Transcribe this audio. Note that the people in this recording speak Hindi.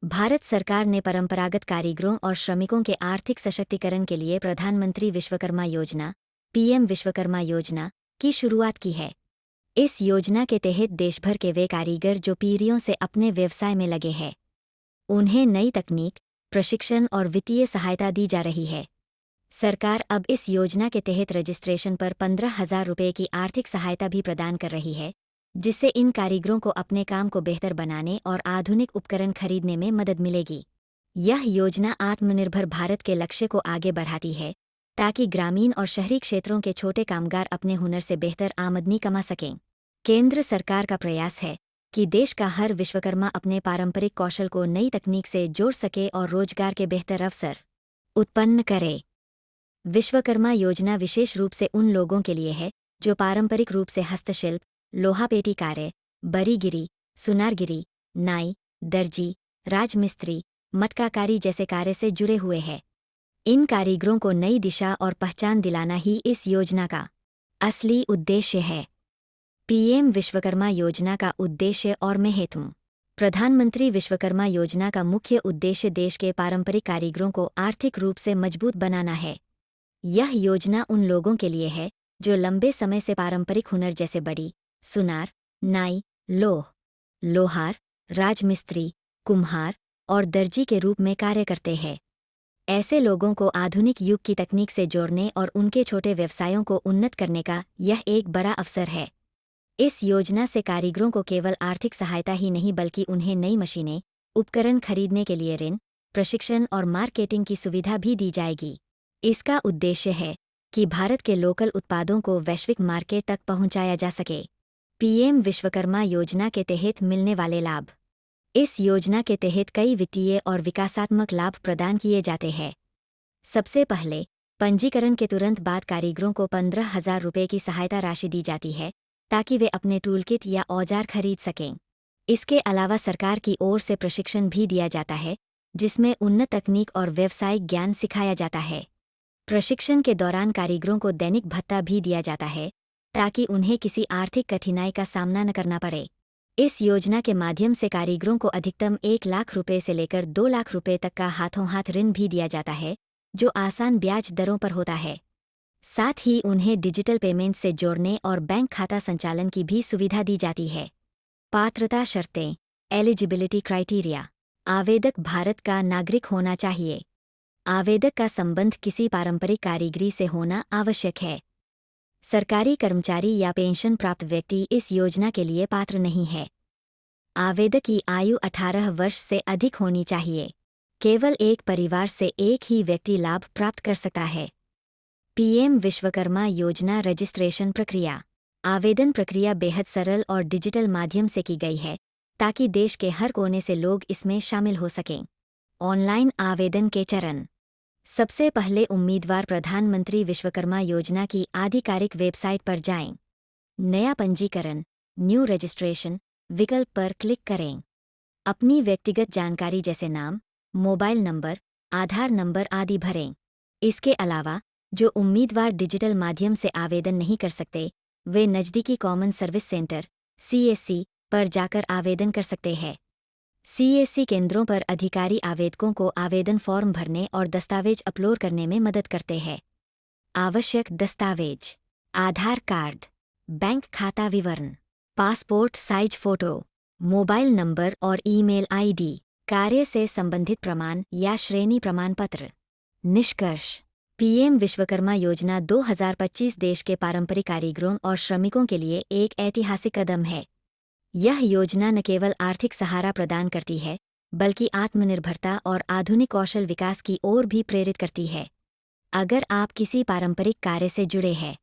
भारत सरकार ने परंपरागत कारीगरों और श्रमिकों के आर्थिक सशक्तिकरण के लिए प्रधानमंत्री विश्वकर्मा योजना पीएम विश्वकर्मा योजना की शुरुआत की है। इस योजना के तहत देशभर के वे कारीगर जो पीढ़ियों से अपने व्यवसाय में लगे हैं, उन्हें नई तकनीक, प्रशिक्षण और वित्तीय सहायता दी जा रही है। सरकार अब इस योजना के तहत रजिस्ट्रेशन पर 15,000 रुपये की आर्थिक सहायता भी प्रदान कर रही है, जिससे इन कारीगरों को अपने काम को बेहतर बनाने और आधुनिक उपकरण खरीदने में मदद मिलेगी। यह योजना आत्मनिर्भर भारत के लक्ष्य को आगे बढ़ाती है, ताकि ग्रामीण और शहरी क्षेत्रों के छोटे कामगार अपने हुनर से बेहतर आमदनी कमा सकें। केंद्र सरकार का प्रयास है कि देश का हर विश्वकर्मा अपने पारंपरिक कौशल को नई तकनीक से जोड़ सके और रोजगार के बेहतर अवसर उत्पन्न करे। विश्वकर्मा योजना विशेष रूप से उन लोगों के लिए है जो पारंपरिक रूप से हस्तशिल्प, लोहापेटी कार्य, बरीगिरी, सुनारगिरी, नाई, दर्जी, राजमिस्त्री, मटकाकारी जैसे कार्य से जुड़े हुए हैं। इन कारीगरों को नई दिशा और पहचान दिलाना ही इस योजना का असली उद्देश्य है। पीएम विश्वकर्मा योजना का उद्देश्य और महत्व। प्रधानमंत्री विश्वकर्मा योजना का मुख्य उद्देश्य देश के पारंपरिक कारीगरों को आर्थिक रूप से मजबूत बनाना है। यह योजना उन लोगों के लिए है जो लंबे समय से पारंपरिक हुनर जैसे बड़ी, सुनार, नाई, लोहार, राजमिस्त्री, कुम्हार और दर्जी के रूप में कार्य करते हैं। ऐसे लोगों को आधुनिक युग की तकनीक से जोड़ने और उनके छोटे व्यवसायों को उन्नत करने का यह एक बड़ा अवसर है। इस योजना से कारीगरों को केवल आर्थिक सहायता ही नहीं बल्कि उन्हें नई मशीनें, उपकरण खरीदने के लिए ऋण, प्रशिक्षण और मार्केटिंग की सुविधा भी दी जाएगी। इसका उद्देश्य है कि भारत के लोकल उत्पादों को वैश्विक मार्केट तक पहुंचाया जा सके। पीएम विश्वकर्मा योजना के तहत मिलने वाले लाभ। इस योजना के तहत कई वित्तीय और विकासात्मक लाभ प्रदान किए जाते हैं। सबसे पहले, पंजीकरण के तुरंत बाद कारीगरों को 15,000 रुपये की सहायता राशि दी जाती है, ताकि वे अपने टूलकिट या औजार खरीद सकें। इसके अलावा सरकार की ओर से प्रशिक्षण भी दिया जाता है, जिसमें उन्नत तकनीक और व्यावसायिक ज्ञान सिखाया जाता है। प्रशिक्षण के दौरान कारीगरों को दैनिक भत्ता भी दिया जाता है, ताकि उन्हें किसी आर्थिक कठिनाई का सामना न करना पड़े। इस योजना के माध्यम से कारीगरों को अधिकतम 1 लाख रुपये से लेकर 2 लाख रुपये तक का हाथों हाथ ऋण भी दिया जाता है, जो आसान ब्याज दरों पर होता है। साथ ही उन्हें डिजिटल पेमेंट से जोड़ने और बैंक खाता संचालन की भी सुविधा दी जाती है। पात्रता शर्तें। Eligibility criteria. आवेदक भारत का नागरिक होना चाहिए। आवेदक का संबंध किसी पारंपरिक कारीगरी से होना आवश्यक है। सरकारी कर्मचारी या पेंशन प्राप्त व्यक्ति इस योजना के लिए पात्र नहीं है। आवेदक की आयु 18 वर्ष से अधिक होनी चाहिए। केवल एक परिवार से एक ही व्यक्ति लाभ प्राप्त कर सकता है। पीएम विश्वकर्मा योजना रजिस्ट्रेशन प्रक्रिया। आवेदन प्रक्रिया बेहद सरल और डिजिटल माध्यम से की गई है, ताकि देश के हर कोने से लोग इसमें शामिल हो सकें। ऑनलाइन आवेदन के चरण। सबसे पहले उम्मीदवार प्रधानमंत्री विश्वकर्मा योजना की आधिकारिक वेबसाइट पर जाएं। नया पंजीकरण, न्यू रजिस्ट्रेशन विकल्प पर क्लिक करें। अपनी व्यक्तिगत जानकारी जैसे नाम, मोबाइल नंबर, आधार नंबर आदि भरें। इसके अलावा जो उम्मीदवार डिजिटल माध्यम से आवेदन नहीं कर सकते, वे नज़दीकी कॉमन सर्विस सेंटर (CSC) पर जाकर आवेदन कर सकते हैं। CSC केंद्रों पर अधिकारी आवेदकों को आवेदन फॉर्म भरने और दस्तावेज अपलोड करने में मदद करते हैं। आवश्यक दस्तावेज: आधार कार्ड, बैंक खाता विवरण, passport size photo, mobile number और ईमेल ID, कार्य से संबंधित प्रमाण या श्रेणी प्रमाण पत्र। निष्कर्ष: पीएम विश्वकर्मा योजना 2025 देश के पारंपरिक कारीगरों और श्रमिकों के लिए एक ऐतिहासिक कदम है। यह योजना न केवल आर्थिक सहारा प्रदान करती है, बल्कि आत्मनिर्भरता और आधुनिक कौशल विकास की ओर भी प्रेरित करती है। अगर आप किसी पारंपरिक कार्य से जुड़े हैं